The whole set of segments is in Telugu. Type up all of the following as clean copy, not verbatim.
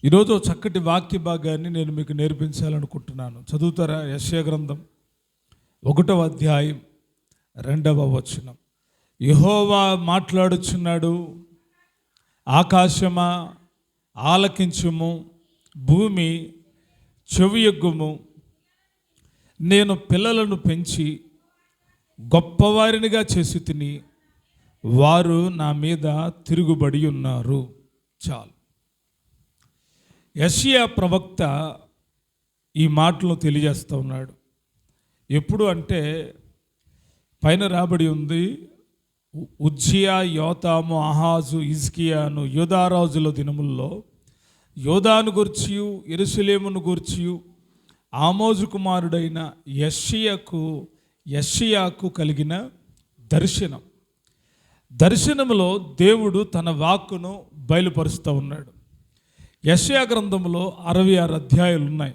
ఈరోజు చక్కటి వాక్య భాగాన్ని నేను మీకు నేర్పించాలనుకుంటున్నాను. చదువుతారా? యెషయా గ్రంథం 1వ అధ్యాయం 2వ వచనం. యెహోవా మాట్లాడుచున్నాడు, ఆకాశమా ఆలకించుము, భూమి చెవియొగ్గుము. నేను పిల్లలను పెంచి గొప్పవారినిగా చేసి తిని, వారు నా మీద తిరుగుబడి ఉన్నారు. చాలు. యెషయా ప్రవక్త ఈ మాటలు తెలియజేస్తూ ఉన్నాడు. ఎప్పుడు అంటే పైన రాబడి ఉంది, ఉజ్జియా, యోతాము, ఆహాజు, హిజ్కియాను యూదారాజుల దినముల్లో యోదాను గూర్చియు యెరూషలేమును గూర్చియు ఆమోజు కుమారుడైన యెషయాకు కలిగిన దర్శనములో దేవుడు తన వాక్కును బయలుపరుస్తూ ఉన్నాడు. యెషయా గ్రంథంలో 66 అధ్యాయాలు ఉన్నాయి.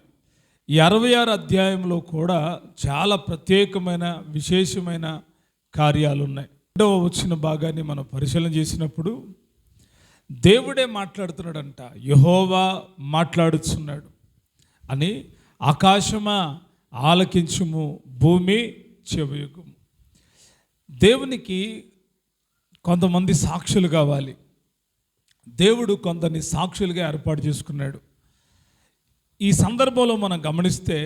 ఈ 66 అధ్యాయంలో కూడా చాలా ప్రత్యేకమైన విశేషమైన కార్యాలు ఉన్నాయి. 2వ వచ్చిన భాగాన్ని మనం పరిశీలన చేసినప్పుడు దేవుడే మాట్లాడుతున్నాడంట. యెహోవా మాట్లాడుచున్నాడు అని, ఆకాశమా ఆలకించుము, భూమి చెవియొగ్గుము. దేవునికి కొంతమంది సాక్షులు కావాలి. దేవుడు కొందరిని సాక్షులుగా ఏర్పాటు చేసుకున్నాడు. ఈ సందర్భంలో మనం గమనిస్తే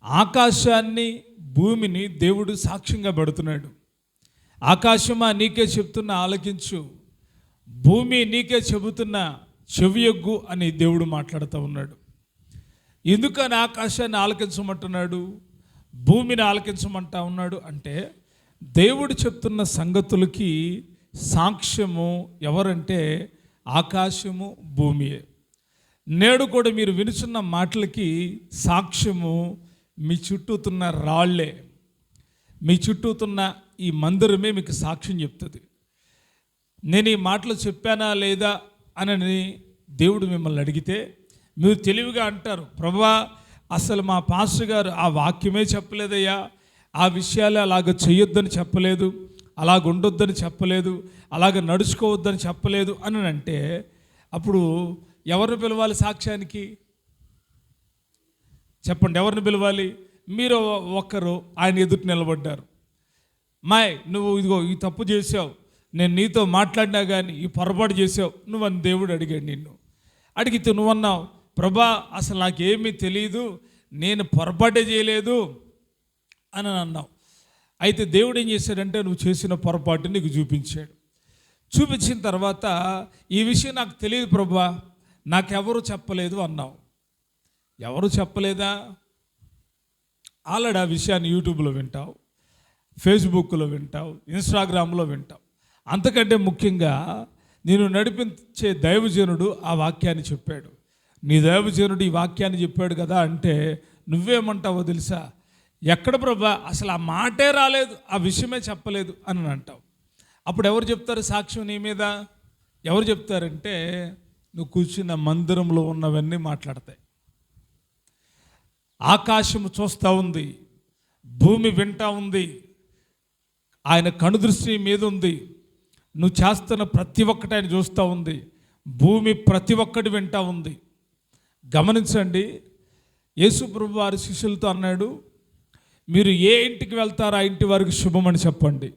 ఆకాశాన్ని, భూమిని దేవుడు సాక్ష్యంగా పెడుతున్నాడు. ఆకాశమా నీకే చెప్తున్నా ఆలకించు, భూమి నీకే చెబుతున్నా చెవియొగ్గు అని దేవుడు మాట్లాడుతూ ఉన్నాడు. ఎందుకని ఆకాశాన్ని ఆలకించమంటున్నాడు, భూమిని ఆలకించమంటా ఉన్నాడు అంటే, దేవుడు చెప్తున్న సంగతులకి సాక్ష్యము ఎవరంటే ఆకాశము, భూమియే. నేడు కూడా మీరు వినుచున్న మాటలకి సాక్ష్యము మీ చుట్టూతున్న రాళ్లే, మీ చుట్టూతున్న ఈ మందిరమే మీకు సాక్ష్యం చెప్తుంది. నేను ఈ మాటలు చెప్పానా లేదా అని దేవుడు మిమ్మల్ని అడిగితే మీరు తెలివిగా అంటారు, ప్రభువా అసలు మా పాస్టర్ గారు ఆ వాక్యమే చెప్పలేదయ్యా, ఆ విషయాలే అలాగ చేయొద్దని చెప్పలేదు, అలాగ ఉండొద్దని చెప్పలేదు, అలాగ నడుచుకోవద్దని చెప్పలేదు అని అంటే, అప్పుడు ఎవరిని పిలవాలి సాక్ష్యానికి? చెప్పండి, ఎవరిని పిలవాలి? మీరు ఒక్కరు ఆయన ఎదుటి నిలబడ్డారు. నువ్వు ఇదిగో ఈ తప్పు చేసావు, నేను నీతో మాట్లాడినా కానీ ఈ పొరపాటు చేసావు నువ్వని దేవుడు అడిగాడు. నిన్ను అడిగితే నువ్వన్నావు, ప్రభా అసలు నాకేమీ తెలియదు, నేను పొరపాటే చేయలేదు అని అన్నావు. అయితే దేవుడు ఏం చేశాడంటే నువ్వు చేసిన పొరపాటు నీకు చూపించాడు. చూపించిన తర్వాత ఈ విషయం నాకు తెలియదు ప్రభువా, నాకెవరు చెప్పలేదు అన్నావు. ఎవరు చెప్పలేదా? ఆల్రెడీ ఆ విషయాన్ని యూట్యూబ్లో వింటావు, ఫేస్బుక్లో వింటావు, ఇన్స్టాగ్రామ్లో వింటావు. అంతకంటే ముఖ్యంగా నేను నడిపించే దైవజనుడు ఆ వాక్యాన్ని చెప్పాడు. నీ దైవజనుడు ఈ వాక్యాన్ని చెప్పాడు కదా అంటే నువ్వేమంటావో తెలుసా? ఎక్కడ ప్రభా అసలు ఆ మాటే రాలేదు, ఆ విషయమే చెప్పలేదు అని అంటావు. అప్పుడు ఎవరు చెప్తారు సాక్ష్యం నీ మీద? ఎవరు చెప్తారంటే నువ్వు కూర్చున్న మందిరంలో ఉన్నవన్నీ మాట్లాడతాయి. ఆకాశము చూస్తూ ఉంది, భూమి వింటా ఉంది, ఆయన కనుదృష్టి మీద ఉంది. నువ్వు చేస్తున్న ప్రతి ఒక్కటి ఆయన చూస్తూ ఉంది, భూమి ప్రతి ఒక్కటి వింటా ఉంది. గమనించండి, యేసు ప్రభు వారి శిష్యులతో అన్నాడు, మీరు ఏ ఇంటికి వెళ్తారో ఆ ఇంటి వారికి శుభమని చెప్పండి.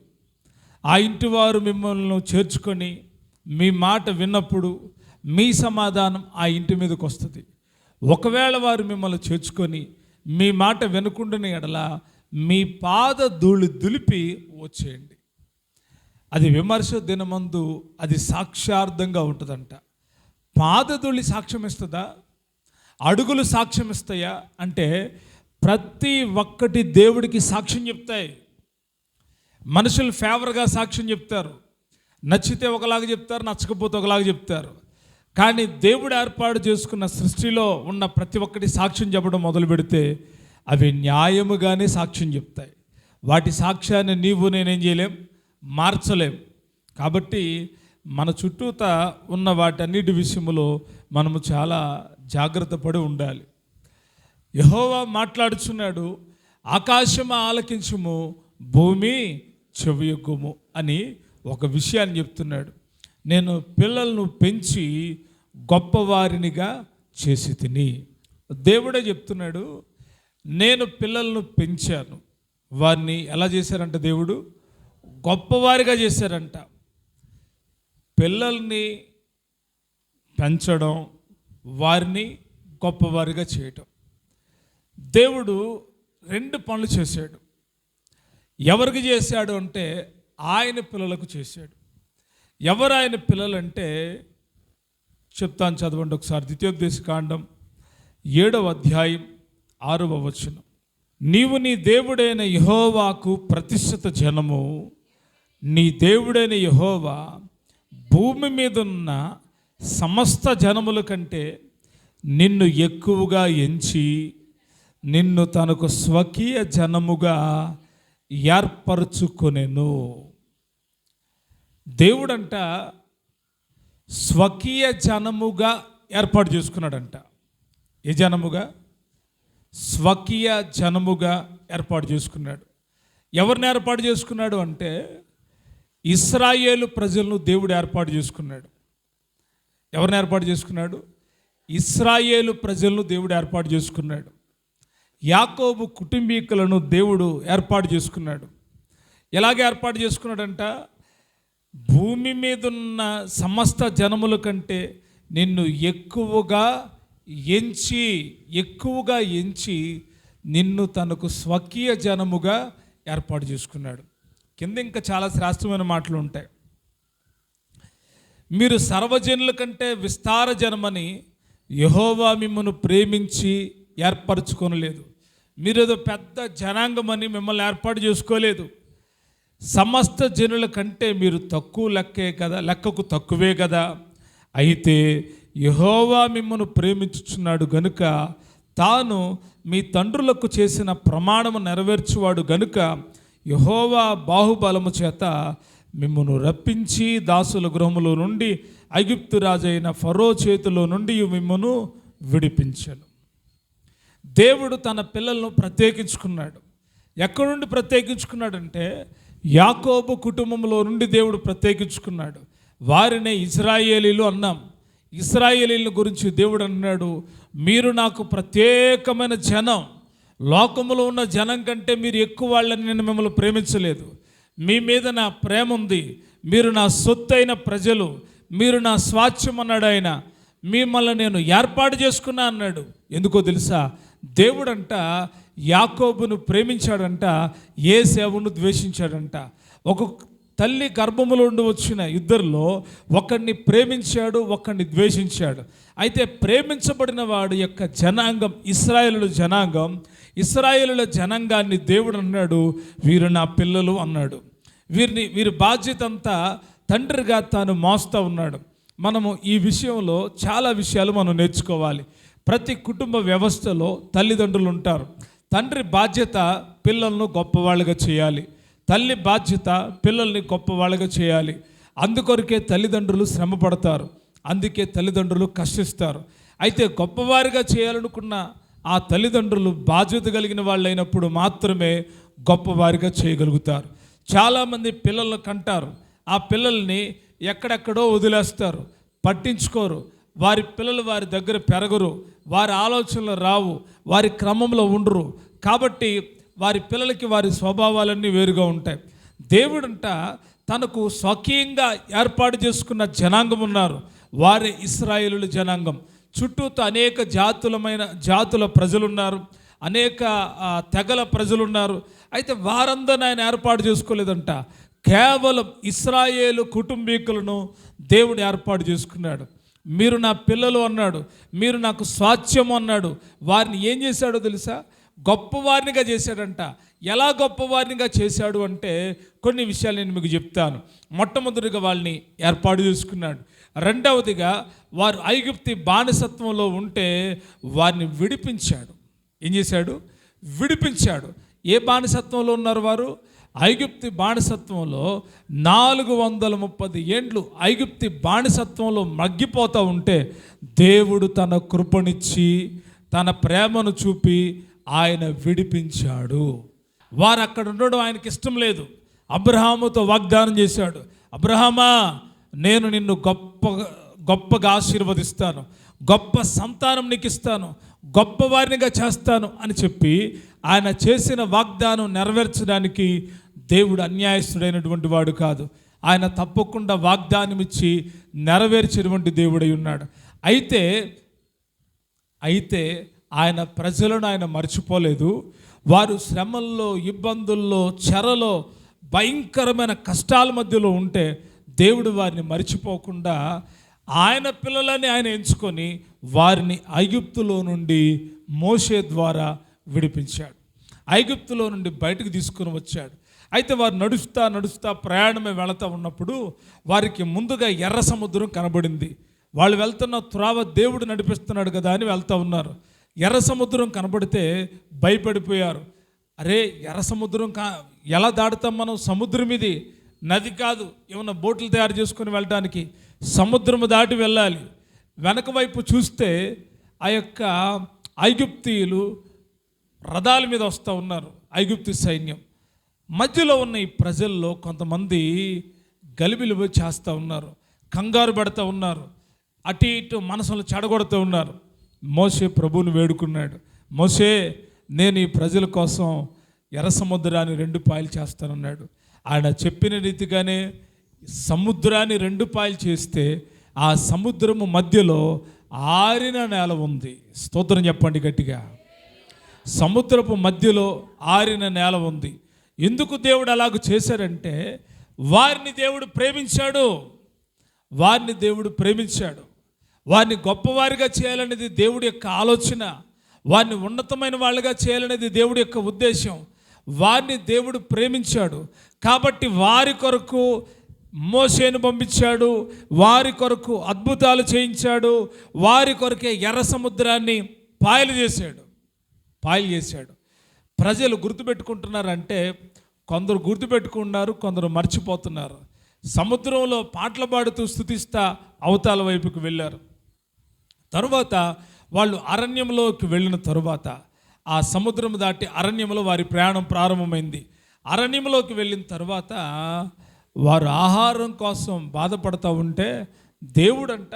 ఆ ఇంటి వారు మిమ్మల్ని చేర్చుకొని మీ మాట విన్నప్పుడు మీ సమాధానం ఆ ఇంటి మీదకి వస్తుంది. ఒకవేళ వారు మిమ్మల్ని చేర్చుకొని మీ మాట వినకుండానే ఎడల మీ పాద ధూళి దులిపి వచ్చేయండి. అది విమర్శ దినమందు అది సాక్ష్యార్థంగా ఉంటుందంట. పాదధూళి సాక్ష్యం ఇస్తుందా? అడుగులు సాక్ష్యం ఇస్తాయా అంటే ప్రతి ఒక్కటి దేవుడికి సాక్ష్యం చెప్తాయి. మనుషులు ఫేవర్గా సాక్ష్యం చెప్తారు, నచ్చితే ఒకలాగా చెప్తారు, నచ్చకపోతే ఒకలాగా చెప్తారు. కానీ దేవుడు ఏర్పాటు చేసుకున్న సృష్టిలో ఉన్న ప్రతి ఒక్కటి సాక్ష్యం చెప్పడం మొదలు పెడితే అవి న్యాయముగానే సాక్ష్యం చెప్తాయి. వాటి సాక్ష్యాన్ని నీవు నేనేం చేయలేం, మార్చలేం. కాబట్టి మన చుట్టూత ఉన్న వాటన్నిటి విషయంలో మనము చాలా జాగ్రత్త పడి ఉండాలి. యెహోవా మాట్లాడుచున్నాడు, ఆకాశము ఆలకించుము, భూమి చెవియొగ్గుము అని ఒక విషయాన్ని చెప్తున్నాడు. నేను పిల్లలను పెంచి గొప్పవారినిగా చేసి తిని. దేవుడే చెప్తున్నాడు, నేను పిల్లలను పెంచాను. వారిని ఎలా చేశారంట? దేవుడు గొప్పవారిగా చేశారంట. పిల్లల్ని పెంచడం, వారిని గొప్పవారిగా చేయటం. దేవుడు 2 పనులు చేశాడు. ఎవరికి చేశాడు అంటే ఆయన పిల్లలకు చేశాడు. ఎవరు ఆయన పిల్లలంటే చెప్తాను, చదవండి ఒకసారి. ద్వితీయోపదేశకాండం 7వ అధ్యాయం 6వ వచనం. నీవు నీ దేవుడైన యెహోవాకు ప్రతిష్ఠిత జనము, నీ దేవుడైన యెహోవా భూమి మీద ఉన్న సమస్త జనముల కంటే నిన్ను ఎక్కువగా ఎంచి నిన్ను తనకు స్వకీయ జనముగా ఏర్పరచుకొనెను. దేవుడంట స్వకీయ జనముగా ఏర్పాటు చేసుకున్నాడంట. ఏ జనముగా? స్వకీయ జనముగా ఏర్పాటు చేసుకున్నాడు. ఎవరిని ఏర్పాటు చేసుకున్నాడు అంటే ఇశ్రాయేలు ప్రజలను దేవుడు ఏర్పాటు చేసుకున్నాడు. ఎవరిని ఏర్పాటు చేసుకున్నాడు? ఇశ్రాయేలు ప్రజలను దేవుడు ఏర్పాటు చేసుకున్నాడు. యాకోబు కుటుంబీకులను దేవుడు ఏర్పాటు చేసుకున్నాడు. ఎలాగ ఏర్పాటు చేసుకున్నాడంట? భూమి మీద ఉన్న సమస్త జనముల కంటే నిన్ను ఎక్కువగా ఎంచి నిన్ను తనకు స్వకీయ జనముగా ఏర్పాటు చేసుకున్నాడు. కింద ఇంకా చాలా శ్రేష్టమైన మాటలు ఉంటాయి. మీరు సర్వజనుల కంటే విస్తార జనమని యెహోవా మిమ్మల్ని ప్రేమించి ఏర్పరచుకోనలేదు. మీరు ఏదో పెద్ద జనాంగమని మిమ్మల్ని ఏర్పాటు చేసుకోలేదు. సమస్త జనుల కంటే మీరు తక్కువ లెక్కకు తక్కువే కదా. అయితే యెహోవా మిమ్మల్ని ప్రేమించుచున్నాడు గనుక, తాను మీ తండ్రులకు చేసిన ప్రమాణము నెరవేర్చువాడు గనుక యెహోవా బాహుబలము చేత మిమ్మల్ని రప్పించి దాసుల గృహములో నుండి ఐగుప్తు రాజైన ఫరో చేతిలో నుండి మిమ్మల్ని విడిపించాడు. దేవుడు తన పిల్లలను ప్రత్యేకించుకున్నాడు. ఎక్కడి నుండి ప్రత్యేకించుకున్నాడంటే యాకోబు కుటుంబంలో నుండి దేవుడు ప్రత్యేకించుకున్నాడు. వారినే ఇశ్రాయేలీలు అన్నాం. ఇశ్రాయేలీల గురించి దేవుడు అన్నాడు, మీరు నాకు ప్రత్యేకమైన జనం, లోకములో ఉన్న జనం కంటే మీరు ఎక్కువ వాళ్ళని నేను మిమ్మల్ని ప్రేమించలేదు. మీ మీద నా ప్రేమ ఉంది. మీరు నా సొత్తైన ప్రజలు, మీరు నా స్వాస్థ్యం అన్నాడు ఆయన. మిమ్మల్ని నేను ఏర్పాటు చేసుకున్నా అన్నాడు. ఎందుకో తెలుసా? దేవుడంట యాకోబును ప్రేమించాడంట, ఏశావును ద్వేషించాడంట. ఒక తల్లి గర్భములో ఉండి వచ్చిన ఇద్దరిలో ఒకరిని ప్రేమించాడు, ఒకరిని ద్వేషించాడు. అయితే ప్రేమించబడిన వాడు యొక్క జనాంగం ఇశ్రాయేలు జనాంగం. ఇశ్రాయేలుల జనాంగాన్ని దేవుడు అన్నాడు, వీరు నా పిల్లలు అన్నాడు. వీరి బాధ్యత అంతా తండ్రిగా తాను మోస్తూ ఉన్నాడు. మనము ఈ విషయంలో చాలా విషయాలు మనం నేర్చుకోవాలి. ప్రతి కుటుంబ వ్యవస్థలో తల్లిదండ్రులు ఉంటారు. తండ్రి బాధ్యత పిల్లలను గొప్పవాళ్ళుగా చేయాలి. తల్లి బాధ్యత పిల్లల్ని గొప్పవాళ్ళుగా చేయాలి. అందుకొరకే తల్లిదండ్రులు శ్రమ పడతారు. అందుకే తల్లిదండ్రులు కష్టిస్తారు. అయితే గొప్పవారిగా చేయాలనుకున్న ఆ తల్లిదండ్రులు బాధ్యత కలిగిన వాళ్ళైనప్పుడు మాత్రమే గొప్పవారిగా చేయగలుగుతారు. చాలామంది పిల్లలను కంటారు, ఆ పిల్లల్ని ఎక్కడెక్కడో వదిలేస్తారు, పట్టించుకోరు. వారి పిల్లలు వారి దగ్గర పెరగరు, వారి ఆలోచనలు రావు, వారి క్రమంలో ఉండరు. కాబట్టి వారి పిల్లలకి వారి స్వభావాలన్నీ వేరుగా ఉంటాయి. దేవుడంట తనకు స్వకీయంగా ఏర్పాటు చేసుకున్న జనాంగం ఉన్నారు, వారి ఇశ్రాయేలుల జనాంగం. చుట్టూతో అనేక జాతుల ప్రజలున్నారు, అనేక తెగల ప్రజలున్నారు. అయితే వారందరిని ఆయన ఏర్పాటు చేసుకోలేదంట. కేవలం ఇశ్రాయేలు కుటుంబీకులను దేవుడు ఏర్పాటు చేసుకున్నాడు. మీరు నా పిల్లలు అన్నాడు, మీరు నాకు స్వాస్థ్యము అన్నాడు. వారిని ఏం చేశాడో తెలుసా? గొప్పవారినిగా చేశాడంట. ఎలా గొప్పవారినిగా చేశాడు అంటే కొన్ని విషయాలు నేను మీకు చెప్తాను. మొట్టమొదటిగా వాళ్ళని ఏర్పాటు చేసుకున్నాడు. రెండవదిగా వారు ఐగుప్తి బానిసత్వంలో ఉంటే వారిని విడిపించాడు. ఏం చేశాడు? విడిపించాడు. ఏ బానిసత్వంలో ఉన్నారు వారు? ఐగుప్తి బానిసత్వంలో 430 ఏండ్లు ఐగుప్తి బానిసత్వంలో మగ్గిపోతూ ఉంటే దేవుడు తన కృపనిచ్చి తన ప్రేమను చూపి ఆయన విడిపించాడు. వారు అక్కడ ఉండడం ఆయనకి ఇష్టం లేదు. అబ్రహాముతో వాగ్దానం చేశాడు, అబ్రహామా నేను నిన్ను గొప్పగా ఆశీర్వదిస్తాను, గొప్ప సంతానం నీకు ఇస్తాను, గొప్ప వారినిగా చేస్తాను అని చెప్పి ఆయన చేసిన వాగ్దానం నెరవేర్చడానికి దేవుడు అన్యాయస్తుడైనటువంటి వాడు కాదు. ఆయన తప్పకుండా వాగ్దానం ఇచ్చి నెరవేర్చినటువంటి దేవుడై ఉన్నాడు. అయితే ఆయన ప్రజలను ఆయన మర్చిపోలేదు. వారు శ్రమల్లో, ఇబ్బందుల్లో, చెరలో, భయంకరమైన కష్టాల మధ్యలో ఉంటే దేవుడు వారిని మర్చిపోకుండా ఆయన పిల్లలని ఆయన ఎంచుకొని వారిని ఐగుప్తులో నుండి మోషే ద్వారా విడిపించాడు. ఐగుప్తులో నుండి బయటకు తీసుకుని వచ్చాడు. అయితే వారు నడుస్తా ప్రయాణమే వెళతా ఉన్నప్పుడు వారికి ముందుగా ఎర్ర సముద్రం కనబడింది. వాళ్ళు వెళ్తున్న త్రోవ దేవుడు నడిపిస్తున్నాడు కదా అని వెళ్తూ ఉన్నారు. ఎర్ర సముద్రం కనబడితే భయపడిపోయారు. అరే, ఎర్ర సముద్రం ఎలా దాటుతాం మనం? సముద్రం ఇది, నది కాదు. ఏమన్నా బోట్లు తయారు చేసుకొని వెళ్ళడానికి సముద్రము దాటి వెళ్ళాలి. వెనక వైపు చూస్తే ఆ యొక్క ఐగుప్తీయులు రథాల మీద వస్తూ ఉన్నారు, ఐగుప్తు సైన్యం. మధ్యలో ఉన్న ఈ ప్రజల్లో కొంతమంది గలిబిలి చేస్తూ ఉన్నారు, కంగారు పెడతా ఉన్నారు, అటు ఇటు మనసులు చెడగొడుతూ ఉన్నారు. మోషే ప్రభువుని వేడుకున్నాడు. మోషే, నేను ఈ ప్రజల కోసం ఎర్ర సముద్రాన్ని 2 పాయలు చేస్తానన్నాడు. ఆయన చెప్పిన రీతిగానే సముద్రాన్ని 2 పాయలు చేస్తే ఆ సముద్రము మధ్యలో ఆరిన నేల ఉంది. స్తోత్రం చెప్పండి గట్టిగా. సముద్రపు మధ్యలో ఆరిన నేల ఉంది. ఎందుకు దేవుడు అలాగ చేశారంటే వారిని దేవుడు ప్రేమించాడు. వారిని గొప్పవారిగా చేయాలనేది దేవుడి యొక్క ఆలోచన. వారిని ఉన్నతమైన వాళ్ళుగా చేయాలనేది దేవుడి యొక్క ఉద్దేశం. వారిని దేవుడు ప్రేమించాడు కాబట్టి వారి కొరకు మోషేను పంపించాడు, వారి కొరకు అద్భుతాలు చేయించాడు, వారి కొరకే ఎర్ర సముద్రాన్ని పాయలు చేశాడు. ప్రజలు గుర్తుపెట్టుకుంటున్నారంటే కొందరు గుర్తుపెట్టుకున్నారు, కొందరు మర్చిపోతున్నారు. సముద్రంలో పాటలు పాడుతూ స్తుతిస్తా అవతాల వైపుకి వెళ్ళారు. తరువాత వాళ్ళు అరణ్యంలోకి వెళ్ళిన తరువాత ఆ సముద్రం దాటి అరణ్యంలో వారి ప్రయాణం ప్రారంభమైంది. అరణ్యంలోకి వెళ్ళిన తర్వాత వారు ఆహారం కోసం బాధపడుతూ ఉంటే దేవుడంట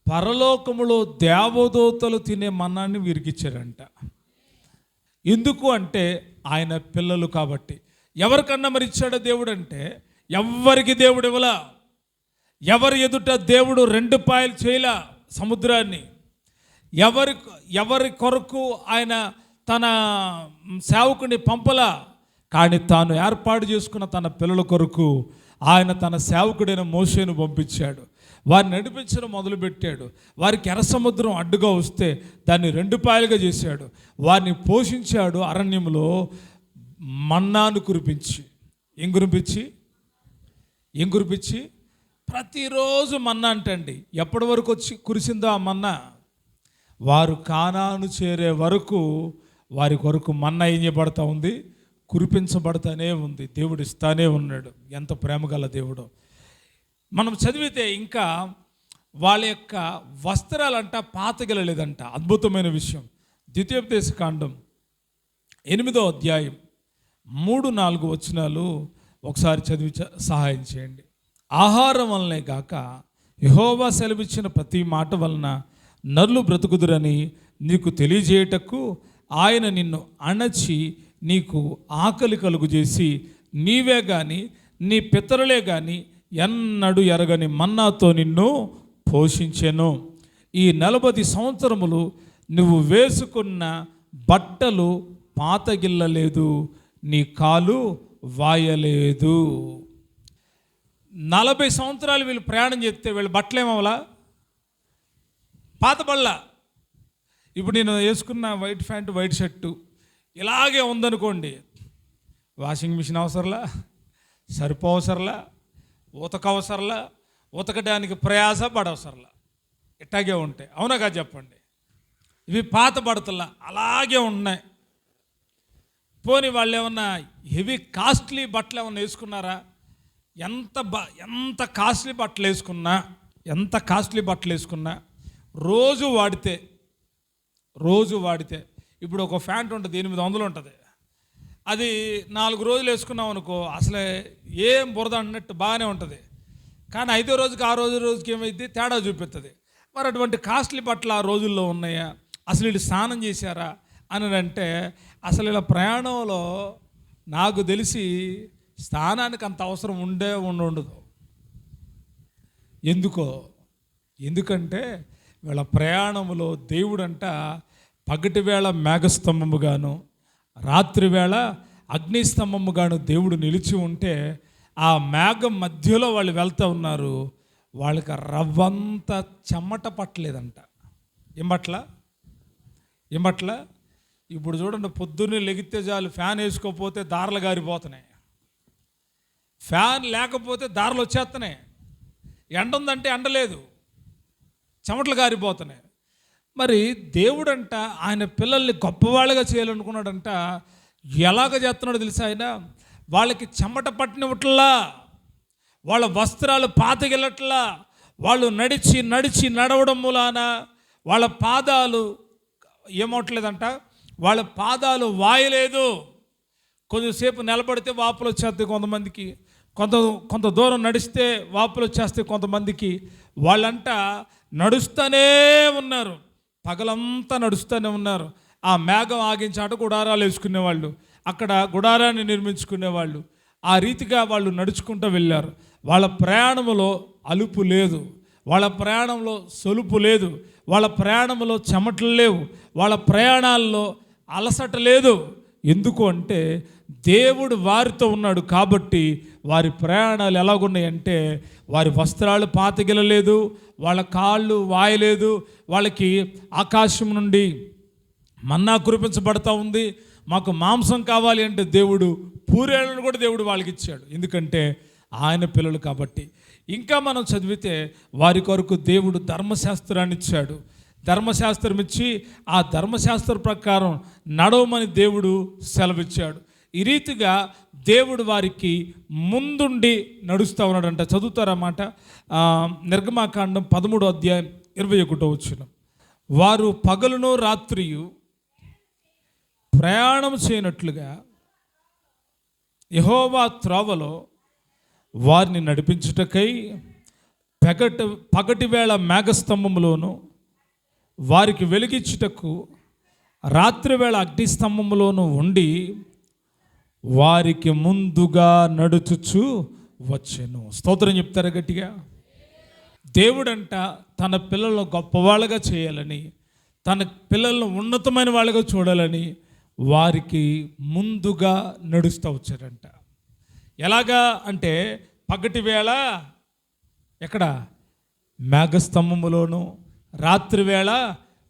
పరలోకములో దేవదూతలు తినే మన్నాన్ని వీరికిచ్చారంట. ఎందుకు అంటే ఆయన పిల్లలు కాబట్టి. ఎవరికన్నా మరి ఇచ్చాడో దేవుడు అంటే ఎవరికి దేవుడు ఇవ్వలా. ఎవరి ఎదుట దేవుడు 2 పాయలు చేయలా సముద్రాన్ని. ఎవరి కొరకు ఆయన తన సేవకుని పంపలా. కానీ తాను ఏర్పాటు చేసుకున్న తన పిల్లల కొరకు ఆయన తన సేవకుడైన మోషేను పంపించాడు. వారిని నడిపించడం మొదలుపెట్టాడు. వారికి ఎర్ర సముద్రం అడ్డుగా వస్తే దాన్ని 2 పాయలుగా చేశాడు. వారిని పోషించాడు. అరణ్యంలో మన్నాను కురిపించి ఏం కురిపించి ప్రతిరోజు మన్నా అంటండి. ఎప్పటి వరకు వచ్చి కురిసిందో ఆ మన్నా? వారు కానాను చేరే వరకు వారి కొరకు మన్నా ఏం చేయబడతా ఉంది? కురిపించబడతానే ఉంది. దేవుడు ఇస్తానే ఉన్నాడు. ఎంత ప్రేమగల దేవుడు. మనం చదివితే ఇంకా వాళ్ళ యొక్క వస్త్రాలంట పాతగలలేదంట. అద్భుతమైన విషయం. ద్వితీయోపదేశకాండం 8వ అధ్యాయం 3-4 వచనాలు ఒకసారి చదివి సహాయం చేయండి. ఆహారం వలనే గాక యెహోవా సెలవిచ్చిన ప్రతి మాట వలన నరులు బ్రతుకుదురని నీకు తెలియజేయటకు ఆయన నిన్ను అణచి నీకు ఆకలి కలుగు చేసి నీవే గాని నీ పితరులే గాని ఎన్నడూ ఎరగని మన్నాతో నిన్ను పోషించెను. ఈ 40 సంవత్సరములు నువ్వు వేసుకున్న బట్టలు పాతగిల్లలేదు, నీ కాలు వాయలేదు. 40 సంవత్సరాలు వీళ్ళు ప్రయాణం చేస్తే వీళ్ళ బట్టలు ఏమవలా? పాత బళ్ళ. ఇప్పుడు నేను వేసుకున్న వైట్ ప్యాంటు, వైట్ షర్టు ఇలాగే ఉందనుకోండి, వాషింగ్ మిషన్ అవసరంలా, సరిపో అవసరంలా, ఉతక అవసరంలా, ఉతకడానికి ప్రయాస పడవసరంలా, ఇట్టాగే ఉంటాయి. అవునా కాదు చెప్పండి? ఇవి పాత బడతల్లా అలాగే ఉన్నాయి. పోనీ వాళ్ళు ఏమన్నా హెవీ కాస్ట్లీ బట్టలు ఏమన్నా వేసుకున్నారా? ఎంత కాస్ట్లీ బట్టలు వేసుకున్నా రోజు వాడితే ఇప్పుడు ఒక ప్యాంట్ ఉంటుంది 800 ఉంటుంది. అది 4 రోజులు వేసుకున్నాం అనుకో, అసలే ఏం బురద అన్నట్టు బాగానే ఉంటుంది. కానీ 5వ రోజుకి ఆ రోజుకి ఏమైంది, తేడా చూపిస్తుంది. మరి అటువంటి కాస్ట్లీ బట్టలు ఆ రోజుల్లో ఉన్నాయా, అసలు వీళ్ళు స్నానం చేశారా అని అంటే, అసలు ఇలా ప్రయాణంలో నాకు తెలిసి స్నానానికి అంత అవసరం ఉండదు. ఎందుకంటే వీళ్ళ ప్రయాణంలో దేవుడంట పగటి వేళ మేఘస్తంభముగాను రాత్రి వేళ అగ్నిస్తంభముగాను దేవుడు నిలిచి ఉంటే, ఆ మేఘం మధ్యలో వాళ్ళు వెళ్తూ ఉన్నారు. వాళ్ళకి రవ్వంత చెమట పట్టలేదంట. ఏం పట్ల ఇప్పుడు చూడండి, పొద్దున్నే లెగితే చాలు ఫ్యాన్ వేసుకోకపోతే దారులు గారిపోతున్నాయి, ఫ్యాన్ లేకపోతే దారులు వచ్చేస్తున్నాయి, ఎండ ఉందంటే ఎండ లేదు, చెమటలు గారిపోతున్నాయి. మరి దేవుడంట ఆయన పిల్లల్ని గొప్పవాళ్ళుగా చేయాలనుకున్నాడంట. ఎలాగ చేస్తున్నాడో తెలుసా, ఆయన వాళ్ళకి చెమట పట్టినట్లా, వాళ్ళ వస్త్రాలు పాతగిలట్లా, వాళ్ళు నడిచి నడవడం మూలాన వాళ్ళ పాదాలు ఏమవట్లేదంట, వాళ్ళ పాదాలు వాయలేదు. కొంచెంసేపు నిలబడితే వాపులు వచ్చేస్తాయి కొంతమందికి, కొంత దూరం నడిస్తే వాపులు వచ్చేస్తాయి కొంతమందికి. వాళ్ళంట నడుస్తూనే ఉన్నారు, పగలంతా నడుస్తూనే ఉన్నారు. ఆ మేఘం ఆగించాట గుడారాలు వేసుకునేవాళ్ళు, అక్కడ గుడారాన్ని నిర్మించుకునేవాళ్ళు. ఆ రీతిగా వాళ్ళు నడుచుకుంటూ వెళ్ళారు. వాళ్ళ ప్రయాణంలో అలుపు లేదు, వాళ్ళ ప్రయాణంలో సొలుపు లేదు, వాళ్ళ ప్రయాణంలో చెమటలు లేవు, వాళ్ళ ప్రయాణాల్లో అలసట లేదు. ఎందుకు అంటే దేవుడు వారితో ఉన్నాడు కాబట్టి వారి ప్రయాణాలు ఎలాగున్నాయంటే, వారి వస్త్రాలు పాతగిలలేదు, వాళ్ళ కాళ్ళు వాయలేదు, వాళ్ళకి ఆకాశం నుండి మన్నా కురిపించబడతా ఉంది. మాకు మాంసం కావాలి అంటే దేవుడు పూరేళ్ళను కూడా దేవుడు వాళ్ళకి ఇచ్చాడు, ఎందుకంటే ఆయన పిల్లలు కాబట్టి. ఇంకా మనం చదివితే వారి కొరకు దేవుడు ధర్మశాస్త్రాన్ని ఇచ్చాడు. ధర్మశాస్త్రం ఇచ్చి ఆ ధర్మశాస్త్ర ప్రకారం నడవమని దేవుడు సెలవిచ్చాడు. ఈ రీతిగా దేవుడు వారికి ముందుండి నడుస్తూ ఉన్నాడంట. చదువుతారన్నమాట. నిర్గమాకాండం 13వ అధ్యాయం 21వ వచనం. వారు పగలును రాత్రియు ప్రయాణం చేయనట్లుగా యెహోవా త్రోవలో వారిని నడిపించుటకై పగటి వేళ మేఘస్తంభములోను వారికి వెలిగించుటకు రాత్రివేళ అగ్నిస్తంభములోను ఉండి వారికి ముందుగా నడుచుచు వచ్చెను. స్తోత్రం చెప్తారా గట్టిగా? దేవుడంట తన పిల్లలను గొప్పవాళ్ళగా చేయాలని, తన పిల్లలను ఉన్నతమైన వాళ్ళగా చూడాలని వారికి ముందుగా నడుస్తూ వచ్చారంట. ఎలాగా అంటే పగటి వేళ ఎక్కడ మేఘస్తంభములోను, రాత్రివేళ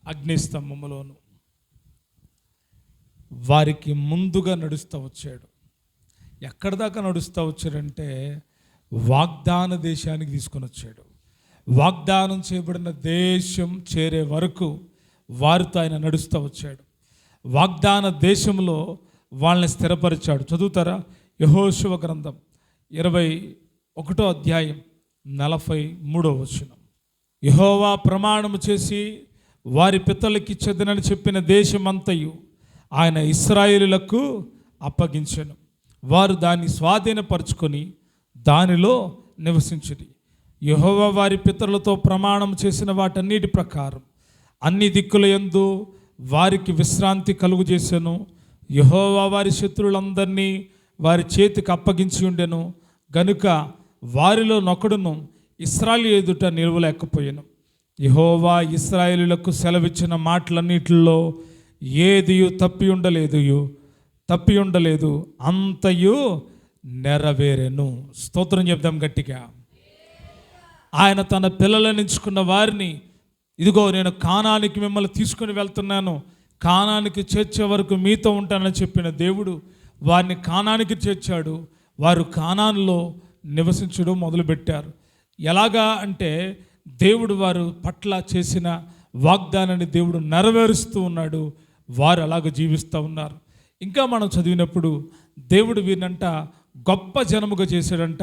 అగ్నిస్తంభములోను వారికి ముందుగా నడుస్తూ వచ్చాడు. ఎక్కడి దాకా నడుస్తూ వచ్చాడంటే వాగ్దాన దేశానికి తీసుకొని వచ్చాడు. వాగ్దానం చేయబడిన దేశం చేరే వరకు వారితో ఆయన నడుస్తూ వచ్చాడు. వాగ్దాన దేశంలో వాళ్ళని స్థిరపరిచాడు. చదువుతారా? యెహోషువ గ్రంథం 21వ అధ్యాయం 43వ వచనం. యెహోవా ప్రమాణము చేసి వారి పితరులకి ఇచ్చేదనని చెప్పిన దేశమంతయు ఆయన ఇశ్రాయేలులకు అప్పగించెను. వారు దాన్ని స్వాధీనపరుచుకొని దానిలో నివసించుడి. యెహోవా వారి పితరులతో ప్రమాణం చేసిన వాటన్నిటి ప్రకారం అన్ని దిక్కుల యందు వారికి విశ్రాంతి కలుగు చేసెను. యెహోవా వారి శత్రువులందరినీ వారి చేతికి అప్పగించి ఉండెను గనుక వారిలో నొకడును ఇశ్రాయేలు ఎదుట నిలవలేకపోయాను. యెహోవా ఇశ్రాయేలులకు సెలవిచ్చిన మాటలన్నిటిలో ఏదియు తప్పి ఉండలేదు, అంతయు నెరవేరెను. స్తోత్రం చెప్దాం గట్టిగా. ఆయన తన పిల్లలను ఎంచుకున్న వారిని, ఇదిగో నేను కానానికి మిమ్మల్ని తీసుకుని వెళ్తున్నాను, కానానికి చేర్చే వరకు మీతో ఉంటానని చెప్పిన దేవుడు వారిని కానానికి చేర్చాడు. వారు కానానులో నివసించడం మొదలుపెట్టారు. ఎలాగా అంటే దేవుడు వారు పట్ల చేసిన వాగ్దానాన్ని దేవుడు నెరవేరుస్తూ ఉన్నాడు. వారు అలాగ జీవిస్తూ ఉన్నారు. ఇంకా మనం చదివినప్పుడు దేవుడు వీరినంట గొప్ప జనముగా చేశాడంట.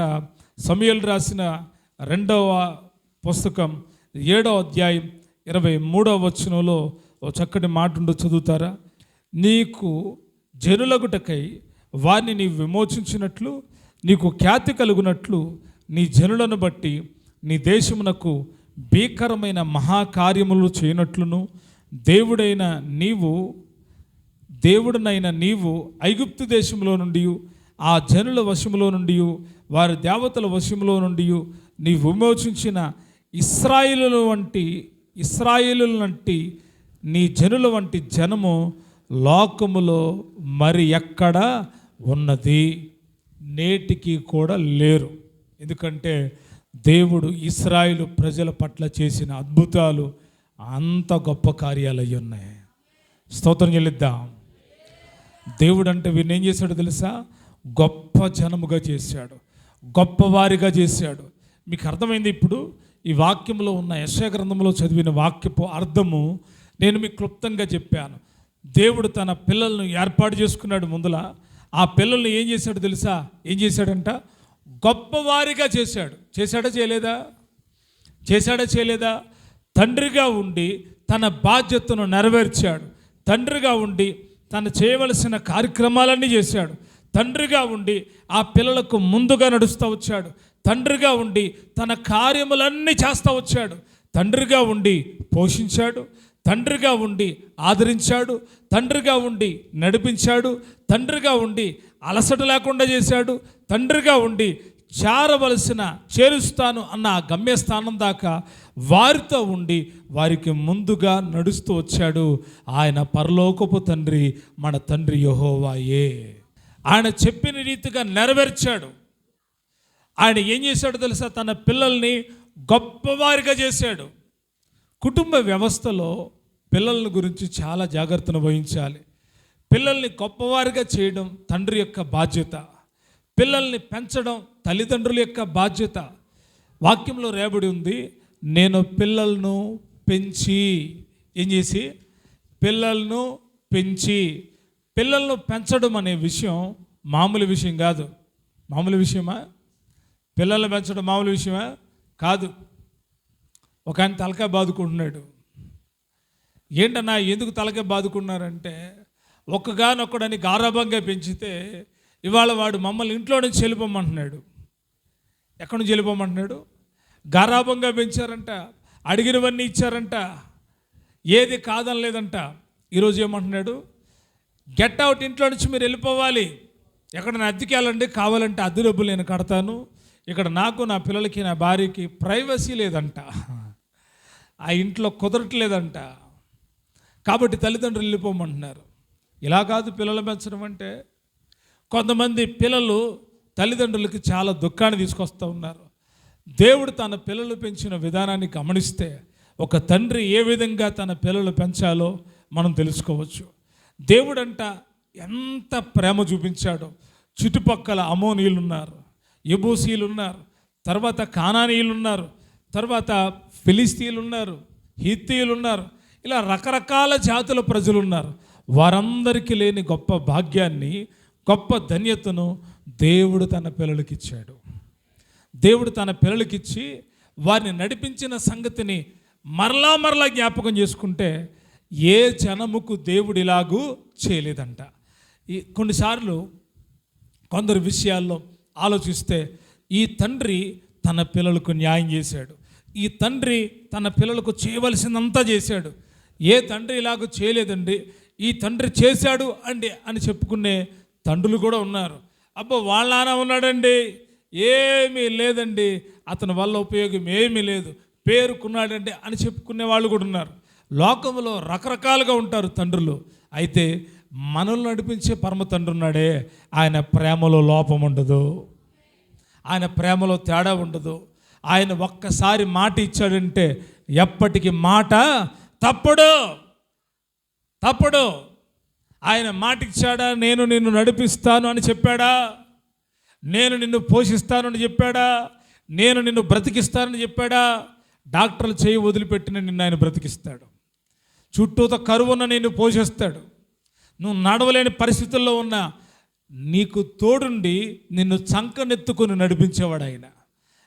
సమూయేలు రాసిన 2వ పుస్తకం 7వ అధ్యాయం 23వ వచనంలో ఓ చక్కటి మాట ఉందో చదువుతారా? నీకు జనులగుటకై వారిని నీవు విమోచించినట్లు, నీకు ఖ్యాతి కలుగునట్లు నీ జనులను బట్టి నీ దేశమునకు భీకరమైన మహాకార్యములు చేయనట్లును దేవుడునైన నీవు ఐగుప్తు దేశంలో నుండి ఆ జనుల వశములో నుండి వారి దేవతల వశములో నుండి నీవు విమోచించిన ఇశ్రాయేలుల వంటి నీ జనుల వంటి జనము లోకములో మరి ఎక్కడ ఉన్నది, నేటికి కూడా లేరు. ఎందుకంటే దేవుడు ఇశ్రాయేలు ప్రజల పట్ల చేసిన అద్భుతాలు అంత గొప్ప కార్యాలు అయి ఉన్నాయి. స్తోత్రం చెల్లిద్దాం. దేవుడు అంటే వీరిని ఏం చేశాడు తెలుసా? గొప్ప జనముగా చేశాడు, గొప్పవారిగా చేశాడు. మీకు అర్థమైంది? ఇప్పుడు ఈ వాక్యంలో ఉన్న యెషయా గ్రంథంలో చదివిన వాక్యపు అర్థము నేను మీకు క్లుప్తంగా చెప్పాను. దేవుడు తన పిల్లలను ఏర్పాటు చేసుకున్నాడు. ముందుల ఆ పిల్లల్ని ఏం చేశాడు తెలుసా? ఏం చేశాడంట? గొప్పవారిగా చేశాడు. చేశాడా చేయలేదా? తండ్రిగా ఉండి తన బాధ్యతను నెరవేర్చాడు. తండ్రిగా ఉండి తను చేయవలసిన కార్యక్రమాలన్నీ చేశాడు. తండ్రిగా ఉండి ఆ పిల్లలకు ముందుగా నడుస్తూ వచ్చాడు. తండ్రిగా ఉండి తన కార్యములన్నీ చేస్తూ వచ్చాడు. తండ్రిగా ఉండి పోషించాడు, తండ్రిగా ఉండి ఆదరించాడు, తండ్రిగా ఉండి నడిపించాడు, తండ్రిగా ఉండి అలసట లేకుండా చేశాడు, తండ్రిగా ఉండి చేరుస్తాను అన్న ఆ గమ్యస్థానం దాకా వారితో ఉండి వారికి ముందుగా నడుస్తూ వచ్చాడు. ఆయన పరలోకపు తండ్రి, మన తండ్రి యెహోవాయే. ఆయన చెప్పిన రీతిగా నెరవేర్చాడు. ఆయన ఏం చేశాడు తెలుసా? తన పిల్లల్ని గొప్పవారిగా చేశాడు. కుటుంబ వ్యవస్థలో పిల్లల గురించి చాలా జాగ్రత్తను వహించాలి. పిల్లల్ని గొప్పవారిగా చేయడం తండ్రి యొక్క బాధ్యత. పిల్లల్ని పెంచడం తల్లిదండ్రుల యొక్క బాధ్యత. వాక్యంలో రాయబడి ఉంది, నేను పిల్లలను పెంచి ఏం చేసి పిల్లలను పెంచడం అనే విషయం మామూలు విషయం కాదు. మామూలు విషయమా? పిల్లల్ని పెంచడం మామూలు విషయమా కాదు. ఒక ఆయన తలకాయ బాదుకుంటున్నాడు. ఏంటన్నా ఎందుకు తలకాయ బాదుకున్నారంటే, ఒక్కగానొక్కడని గారాభంగా పెంచితే ఇవాళ వాడు మమ్మల్ని ఇంట్లో నుంచి వెళ్ళిపోమంటున్నాడు. ఎక్కడి నుంచి వెళ్ళిపోమంటున్నాడు? గారాభంగా పెంచారంట, అడిగినవన్నీ ఇచ్చారంట, ఏది కాదనలేదంట. ఈరోజు ఏమంటున్నాడు? గెట్ అవుట్, ఇంట్లో నుంచి మీరు వెళ్ళిపోవాలి. ఎక్కడైనా అద్దెకి వెళ్ళండి, కావాలంటే అద్దె డబ్బులు నేను కడతాను. ఇక్కడ నాకు, నా పిల్లలకి, నా భార్యకి ప్రైవసీ లేదంట, ఆ ఇంట్లో కుదరట్లేదంట. కాబట్టి తల్లిదండ్రులు వెళ్ళిపోమంటున్నారు. ఇలా కాదు పిల్లలు పెంచడం అంటే. కొంతమంది పిల్లలు తల్లిదండ్రులకి చాలా దుఃఖాన్ని తీసుకొస్తూ ఉన్నారు. దేవుడు తన పిల్లలు పెంచిన విధానాన్ని గమనిస్తే ఒక తండ్రి ఏ విధంగా తన పిల్లలు పెంచాలో మనం తెలుసుకోవచ్చు. దేవుడంట ఎంత ప్రేమ చూపించాడో. చుట్టుపక్కల అమోనీయులు ఉన్నారు, యెబూసీయులు ఉన్నారు, తర్వాత కానానీయులు ఉన్నారు, తర్వాత ఫిలిస్తీయులు ఉన్నారు, హిత్తీయులు ఉన్నారు, ఇలా రకరకాల జాతుల ప్రజలు ఉన్నారు. వారందరికీ లేని గొప్ప భాగ్యాన్ని, గొప్ప ధన్యతను దేవుడు తన పిల్లలకి ఇచ్చాడు. దేవుడు తన పిల్లలకిచ్చి వారిని నడిపించిన సంగతిని మరలా జ్ఞాపకం చేసుకుంటే ఏ జనముకు దేవుడు ఇలాగూ చేయలేదంట. కొన్నిసార్లు కొందరు విషయాల్లో ఆలోచిస్తే ఈ తండ్రి తన పిల్లలకు న్యాయం చేశాడు, ఈ తండ్రి తన పిల్లలకు చేయవలసిందంతా చేశాడు. ఏ తండ్రి ఇలాగూ చేయలేదండి, ఈ తండ్రి చేశాడు అండి అని చెప్పుకునే తండ్రులు కూడా ఉన్నారు. అబ్బో వాళ్ళ నాన్న ఉన్నాడండి, ఏమీ లేదండి, అతని వల్ల ఉపయోగం ఏమీ లేదు, పేరుకున్నాడండి అని చెప్పుకునే వాళ్ళు కూడా ఉన్నారు. లోకంలో రకరకాలుగా ఉంటారు తండ్రులు. అయితే మనల్ని నడిపించే పరమ తండ్రి ఉన్నాడే, ఆయన ప్రేమలో లోపం ఉండదు, ఆయన ప్రేమలో తేడా ఉండదు. ఆయన ఒక్కసారి మాట ఇచ్చాడంటే ఎప్పటికీ మాట తప్పడు. ఆయన మాట ఇచ్చాడా? నేను నిన్ను నడిపిస్తాను అని చెప్పాడా? నేను నిన్ను పోషిస్తాను అని చెప్పాడా? నేను నిన్ను బ్రతికిస్తానని చెప్పాడా? డాక్టర్లు చేయి వదిలిపెట్టిన నిన్ను ఆయన బ్రతికిస్తాడు. చుట్టూతో కరువున్న నిన్ను పోషిస్తాడు. నువ్వు నడవలేని పరిస్థితుల్లో ఉన్న నీకు తోడుండి నిన్ను చంకనెత్తుకొని నడిపించేవాడు ఆయన.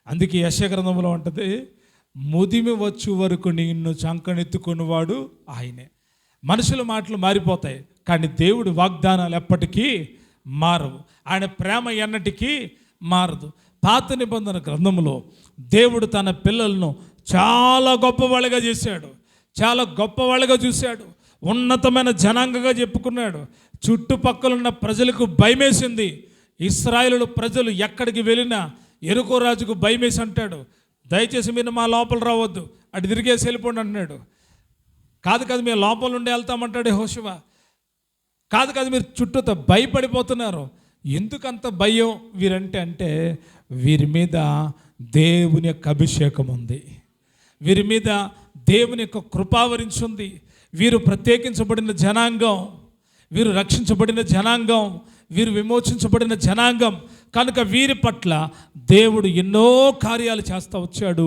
అందుకే యెషయా గ్రంథంలో ఉంటుంది, ముదిమి వచ్చు వరకు నిన్ను చంకనెత్తుకునేవాడు ఆయనే. మనుషుల మాటలు మారిపోతాయి, కానీ దేవుడి వాగ్దానాలు ఎప్పటికీ మారవు. ఆయన ప్రేమ ఎన్నటికీ మారదు. పాత నిబంధన గ్రంథంలో దేవుడు తన పిల్లలను చాలా గొప్పవాళ్ళుగా చేశాడు, చాలా గొప్పవాళ్ళుగా చూశాడు, ఉన్నతమైన జనాంగంగా చెప్పుకున్నాడు. చుట్టుపక్కల ఉన్న ప్రజలకు భయమేసింది. ఇశ్రాయేలు ప్రజలు ఎక్కడికి వెళ్ళినా యెరికో రాజుకు భయమేసి అంటాడు, దయచేసి మీరు మా లోపల రావద్దు, అటు తిరిగేసి వెళ్ళిపోండి అంటున్నాడు. కాదు మేము లోపల నుండి వెళ్తామంటాడు యెహోషువ. కాదు మీరు చుట్టూతో భయపడిపోతున్నారు. ఎందుకంత భయం వీరంటే వీరి మీద దేవుని యొక్క అభిషేకం ఉంది, వీరి మీద దేవుని యొక్క కృపావరించుంది. వీరు ప్రత్యేకించబడిన జనాంగం, వీరు రక్షించబడిన జనాంగం, వీరు విమోచించబడిన జనాంగం. కనుక వీరి పట్ల దేవుడు ఎన్నో కార్యాలు చేస్తూ వచ్చాడు.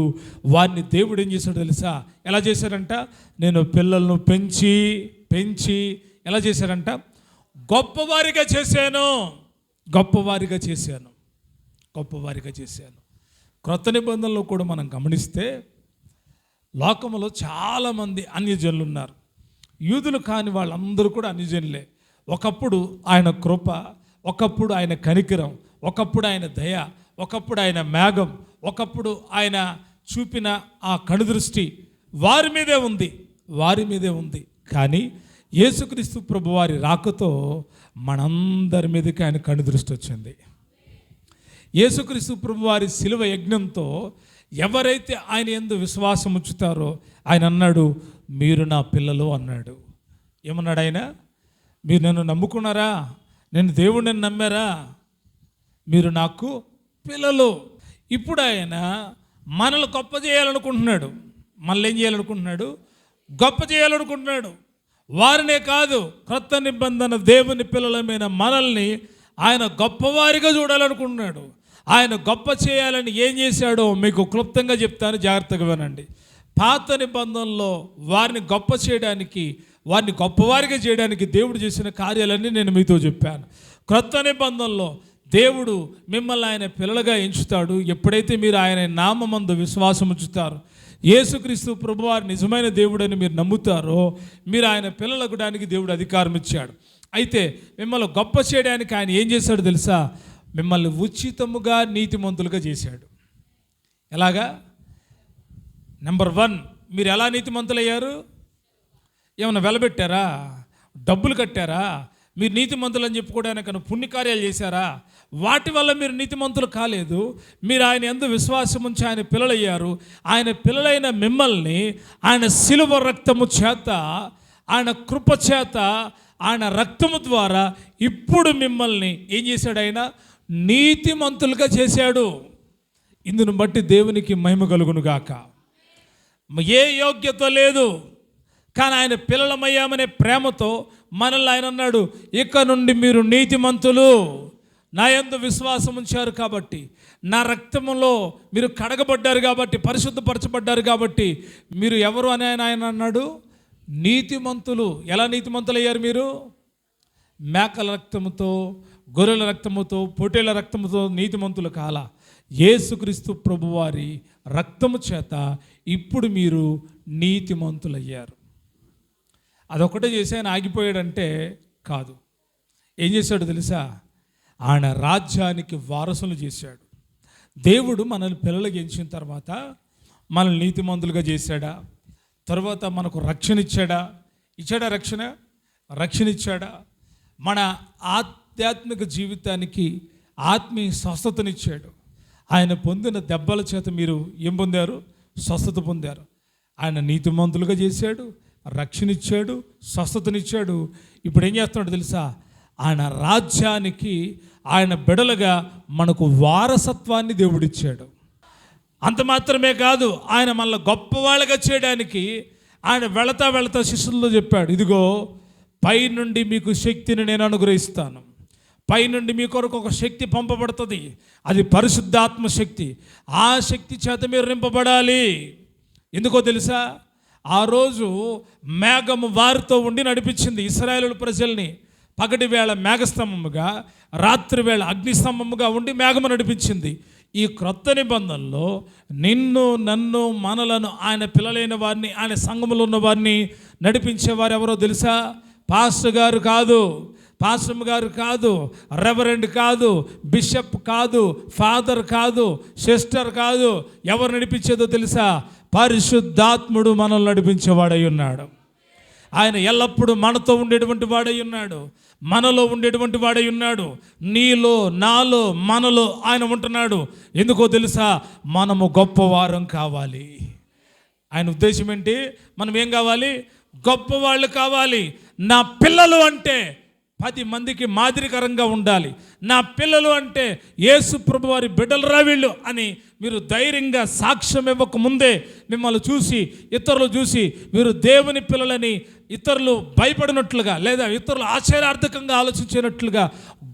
వారిని దేవుడు ఏం చేశాడు తెలుసా? ఎలా చేశారంట? నేను పిల్లలను పెంచి ఎలా చేశారంట? గొప్పవారిగా చేశాను. క్రొత్త నిబంధనలో కూడా మనం గమనిస్తే లోకంలో చాలామంది అన్యజనులు ఉన్నారు. యూదులు కాని వాళ్ళందరూ కూడా అన్యజనులే. ఒకప్పుడు ఆయన కృప, ఒకప్పుడు ఆయన కనికరం, ఒకప్పుడు ఆయన దయ, ఒకప్పుడు ఆయన మేఘం, ఒకప్పుడు ఆయన చూపిన ఆ కనుదృష్టి వారి మీదే ఉంది. కానీ యేసుక్రీస్తు ప్రభువారి రాకతో మనందరి మీదకి ఆయన కనుదృష్టి వచ్చింది. యేసుక్రీస్తు ప్రభువారి శిలువ యజ్ఞంతో ఎవరైతే ఆయన యందు విశ్వాసం ఉంచుతారో ఆయన అన్నాడు, మీరు నా పిల్లలు అన్నాడు. ఏమన్నాడు ఆయన? మీరు నన్ను నమ్ముకున్నారా? నేను దేవుడిని నమ్మారా? మీరు నాకు పిల్లలు. ఇప్పుడు ఆయన మనల్ని గొప్ప చేయాలనుకుంటున్నాడు. మనల్ని ఏం చేయాలనుకుంటున్నాడు? గొప్ప చేయాలనుకుంటున్నాడు. వారినే కాదు, క్రొత్త నిబంధన దేవుని పిల్లలమైన మనల్ని ఆయన గొప్పవారిగా చూడాలనుకుంటున్నాడు. ఆయన గొప్ప చేయాలని ఏం చేశాడో మీకు క్లుప్తంగా చెప్తాను, జాగ్రత్తగా వినండి. పాత నిబంధనలో వారిని గొప్ప చేయడానికి, వారిని గొప్పవారిగా చేయడానికి దేవుడు చేసిన కార్యాలన్నీ నేను మీతో చెప్పాను. క్రొత్త నిబంధనలో దేవుడు మిమ్మల్ని ఆయన పిల్లలుగా ఎంచుతాడు ఎప్పుడైతే మీరు ఆయన నామమందు విశ్వాసం ఉంచుతారు. యేసుక్రీస్తు ప్రభువారు నిజమైన దేవుడని మీరు నమ్ముతారో మీరు ఆయన పిల్లలగడానికి దేవుడు అధికారం ఇచ్చాడు. అయితే మిమ్మల్ని గొప్ప చేయడానికి ఆయన ఏం చేశాడు తెలుసా? మిమ్మల్ని ఉచితముగా నీతిమంతులుగా చేశాడు. ఎలాగా? నెంబర్ 1, మీరు ఎలా నీతిమంతులయ్యారు? ఏమన్నా వెలబెట్టారా? డబ్బులు కట్టారా? మీరు నీతిమంతులు అని చెప్పుకోవడానికి పుణ్యకార్యాలు చేశారా? వాటి వల్ల మీరు నీతిమంతులు కాలేదు. మీరు ఆయన యందు విశ్వాసం ఉంచి ఆయన పిల్లలయ్యారు. ఆయన పిల్లలైన మిమ్మల్ని ఆయన శిలువ రక్తము చేత, ఆయన కృప చేత, ఆయన రక్తము ద్వారా ఇప్పుడు మిమ్మల్ని ఏం చేశాడు? ఆయన నీతిమంతులుగా చేశాడు. ఇందును బట్టి దేవునికి మహిమ కలుగును గాక. ఏ యోగ్యత లేదు, కానీ ఆయన పిల్లలమయ్యామనే ప్రేమతో మనల్ని ఆయన అన్నాడు, ఇక నుండి మీరు నీతిమంతులు, నా యందు విశ్వాసం ఉంచారు కాబట్టి, నా రక్తములో మీరు కడగబడ్డారు కాబట్టి, పరిశుద్ధపరచబడ్డారు కాబట్టి మీరు ఎవరు అని ఆయన అన్నాడు? నీతిమంతులు. ఎలా నీతిమంతులు అయ్యారు మీరు? మేకల రక్తముతో, గొర్రెల రక్తముతో, పొట్టేళ్ల రక్తముతో నీతిమంతులు కాల. యేసుక్రీస్తు ప్రభువారి రక్తము చేత ఇప్పుడు మీరు నీతిమంతులయ్యారు. అదొకటే చేసి ఆయన ఆగిపోయాడంటే కాదు. ఏం చేశాడు తెలుసా? ఆయన రాజ్యానికి వారసులు చేశాడు. దేవుడు మనల్ని పిల్లలకి ఎంచిన తర్వాత మనల్ని నీతిమంతులుగా చేశాడా? తర్వాత మనకు రక్షణ ఇచ్చాడా? రక్షణ ఇచ్చాడా? మన ఆధ్యాత్మిక జీవితానికి ఆత్మీయ స్వస్థతనిచ్చాడు. ఆయన పొందిన దెబ్బల చేత మీరు ఏం పొందారు? స్వస్థత పొందారు. ఆయన నీతిమంతులుగా చేశాడు, రక్షణ ఇచ్చాడు, స్వస్థతనిచ్చాడు. ఇప్పుడు ఏం చేస్తున్నాడు తెలుసా? ఆయన రాజ్యానికి ఆయన బిడలుగా మనకు వారసత్వాన్ని దేవుడిచ్చాడు. అంత మాత్రమే కాదు, ఆయన మనల్ని గొప్పవాళ్ళగా చేయడానికి ఆయన వెళతా శిష్యులతో చెప్పాడు, ఇదిగో పైనుండి మీకు శక్తిని నేను అనుగ్రహిస్తాను. పైనుండి మీ కొరకు ఒక శక్తి పంపబడుతుంది, అది పరిశుద్ధాత్మ శక్తి. ఆ శక్తి చేత మీరు నింపబడాలి. ఎందుకో తెలుసా? ఆ రోజు మేఘము వారితో ఉండి నడిపించింది ఇశ్రాయేలు ప్రజల్ని. పగటి వేళ మేఘస్తంభముగా, రాత్రి వేళ అగ్నిస్తంభముగా ఉండి మేఘము నడిపించింది. ఈ క్రొత్త నిబంధనలో నిన్ను, నన్ను, మనలను, ఆయన పిల్లలైన వారిని, ఆయన సంఘములో ఉన్న వారిని నడిపించేవారు ఎవరో తెలుసా? పాస్టర్ గారు కాదు, పాస్టర్ గారు కాదు, రెవరెండ్ కాదు, బిషప్ కాదు, ఫాదర్ కాదు, సిస్టర్ కాదు. ఎవరు నడిపించేదో తెలుసా? పరిశుద్ధాత్ముడు మనల్ని నడిపించేవాడై ఉన్నాడు. ఆయన ఎల్లప్పుడూ మనతో ఉండేటువంటి వాడై ఉన్నాడు, మనలో ఉండేటువంటి వాడై ఉన్నాడు. నీలో, నాలో, మనలో ఆయన ఉంటున్నాడు. ఎందుకో తెలుసా? మనము గొప్పవారం కావాలి. ఆయన ఉద్దేశం ఏంటి? మనం ఏం కావాలి? గొప్పవాళ్ళు కావాలి. నా పిల్లలు అంటే 10 మందికి మాదిరికరంగా ఉండాలి. నా పిల్లలు అంటే యేసు ప్రభు వారి బిడ్డలురా వీళ్ళు అని మీరు ధైర్యంగా సాక్ష్యం ఇవ్వక ముందే మిమ్మల్ని చూసి, ఇతరులు చూసి వీరు దేవుని పిల్లలని ఇతరులు భయపడినట్లుగా, లేదా ఇతరులు ఆశ్చర్యార్థకంగా ఆలోచించినట్లుగా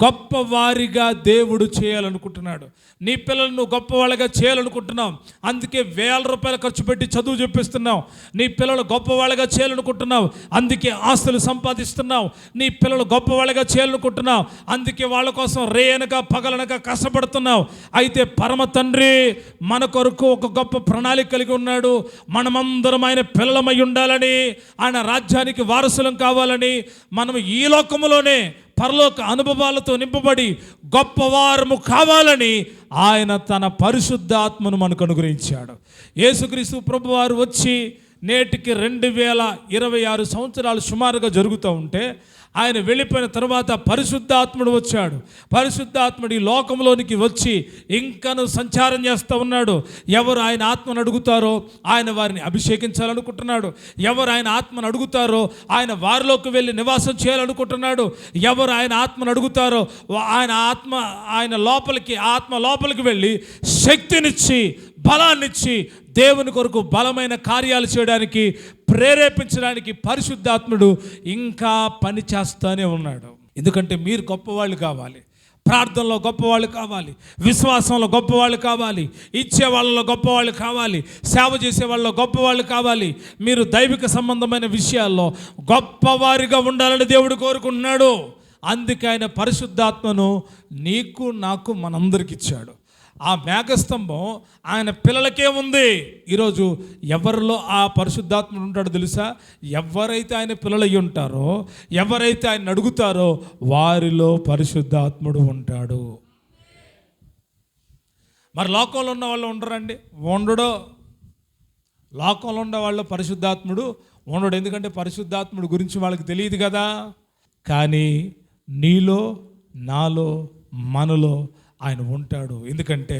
గొప్పవారిగా దేవుడు చేయాలనుకుంటున్నాడు. నీ పిల్లలను గొప్పవాళ్ళగా చేయాలనుకుంటున్నావు. అందుకే ₹1000 ఖర్చు పెట్టి చదువు చెప్పిస్తున్నావు. నీ పిల్లలు గొప్పవాళ్ళగా చేయాలనుకుంటున్నావు. అందుకే ఆస్తులు సంపాదిస్తున్నావు. నీ పిల్లలు గొప్పవాళ్ళగా చేయాలనుకుంటున్నావు. అందుకే వాళ్ళ కోసం రేయనక పగలనక కష్టపడుతున్నావు. అయితే పరమ తండ్రి మన కొరకు ఒక గొప్ప ప్రణాళిక కలిగి ఉన్నాడు. మనమందరం ఆయన పిల్లలమై ఉండాలని, ఆయన రాజ్యానికి వారసులం కావాలని, మనం ఈ లోకములోనే పరలోక అనుభవాలతో నింపబడి గొప్పవారము కావాలని ఆయన తన పరిశుద్ధాత్మను మనకు అనుగ్రహించాడు. యేసుక్రీస్తు ప్రభువారు వచ్చి నేటికి 2026 సంవత్సరాలు సుమారుగా జరుగుతూ ఉంటే, ఆయన వెళ్ళిపోయిన తర్వాత పరిశుద్ధాత్ముడు వచ్చాడు. పరిశుద్ధాత్ముడు ఈ లోకంలోనికి వచ్చి ఇంకను సంచారం చేస్తూ ఉన్నాడు. ఎవరు ఆయన ఆత్మను అడుగుతారో ఆయన వారిని అభిషేకించాలనుకుంటున్నాడు. ఎవరు ఆయన ఆత్మను అడుగుతారో ఆయన వారిలోకి వెళ్ళి నివాసం చేయాలనుకుంటున్నాడు. ఎవరు ఆయన ఆత్మను అడుగుతారో ఆయన ఆత్మ లోపలికి వెళ్ళి శక్తినిచ్చి, బలాన్నిచ్చి దేవుని కొరకు బలమైన కార్యాలు చేయడానికి, ప్రేరేపించడానికి పరిశుద్ధాత్ముడు ఇంకా పని చేస్తూనే ఉన్నాడు. ఎందుకంటే మీరు గొప్పవాళ్ళు కావాలి, ప్రార్థనలో గొప్పవాళ్ళు కావాలి, విశ్వాసంలో గొప్పవాళ్ళు కావాలి, ఇచ్చే వాళ్ళలో గొప్పవాళ్ళు కావాలి, సేవ చేసే వాళ్ళలో గొప్పవాళ్ళు కావాలి. మీరు దైవిక సంబంధమైన విషయాల్లో గొప్పవారిగా ఉండాలని దేవుడు కోరుకుంటున్నాడు. అందుకే ఆయన పరిశుద్ధాత్మను నీకు, నాకు, మనందరికి ఇచ్చాడు. ఆ మేఘస్తంభం ఆయన పిల్లలకే ఉంది. ఈరోజు ఎవరిలో ఆ పరిశుద్ధాత్ముడు ఉంటాడో తెలుసా? ఎవరైతే ఆయన పిల్లలు అయ్యి ఉంటారో, ఎవరైతే ఆయన అడుగుతారో వారిలో పరిశుద్ధాత్ముడు ఉంటాడు. మరి లోకంలో ఉన్న వాళ్ళు ఉండరండి? ఉండడో. లోకంలో ఉన్న వాళ్ళు పరిశుద్ధాత్ముడు ఉండడు. ఎందుకంటే పరిశుద్ధాత్ముడు గురించి వాళ్ళకి తెలియదు కదా. కానీ నీలో, నాలో, మనలో ఆయన ఉంటాడు. ఎందుకంటే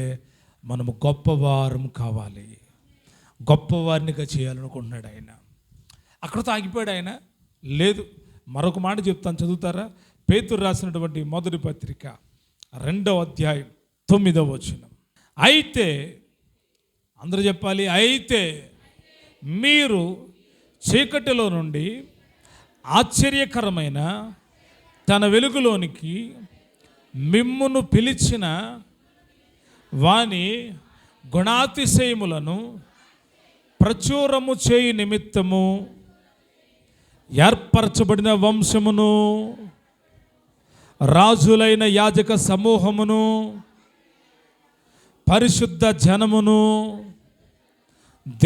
మనము గొప్పవారం కావాలి, గొప్పవారినిగా చేయాలనుకుంటున్నాడు ఆయన. అక్కడతో ఆగిపోయాడు ఆయన? లేదు. మరొక మాట చెప్తాను, చదువుతారా? పేతురు రాసినటువంటి మొదటి పత్రిక 2వ అధ్యాయం 9వ వచనం. అయితే, అందరూ చెప్పాలి, అయితే మీరు చీకటిలో నుండి ఆశ్చర్యకరమైన తన వెలుగులోనికి మిమ్మును పిలిచిన వాని గుణాతిశయములను ప్రచురము చేయి నిమిత్తము ఏర్పరచబడిన వంశమును, రాజులైన యాజక సమూహమును, పరిశుద్ధ జనమును,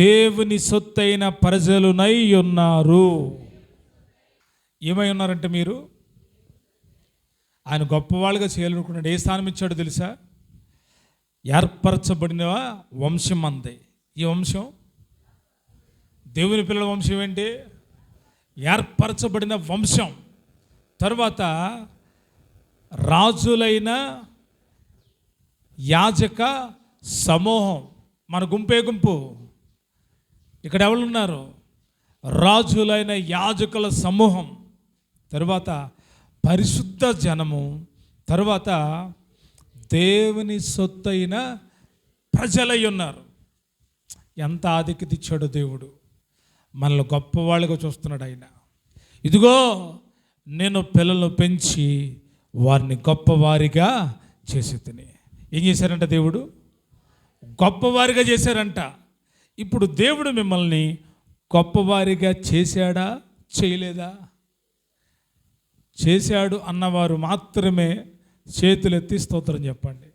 దేవుని సొత్తైన ప్రజలునై ఉన్నారు. ఏమై ఉన్నారంటే మీరు ఆయన గొప్పవాళ్ళుగా చేయాలనుకున్నాడు. ఏ స్థానం ఇచ్చాడో తెలుసా? ఏర్పరచబడిన వంశం అంది. ఈ వంశం దేవుని పిల్లల వంశం ఏంటి? ఏర్పరచబడిన వంశం. తర్వాత రాజులైన యాజక సమూహం. మన గుంపే గుంపు. ఇక్కడ ఎవరున్నారు? రాజులైన యాజకుల సమూహం. తర్వాత పరిశుద్ధ జనము. తర్వాత దేవుని సొత్తైన ప్రజలై ఉన్నారు. ఎంత ఆధిక్యత ఇచ్చాడో దేవుడు. మనల్ని గొప్పవాళ్ళుగా చూస్తున్నాడు ఆయన. ఇదిగో నేను పిల్లలను పెంచి వారిని గొప్పవారిగా చేసేదని. ఏం చేశారంట దేవుడు? గొప్పవారిగా చేశారంట. ఇప్పుడు దేవుడు మిమ్మల్ని గొప్పవారిగా చేశాడా, చేయలేదా? చేశాడు అన్నవారు మాత్రమే చేతులెత్తి స్తోత్రం చెప్పండి.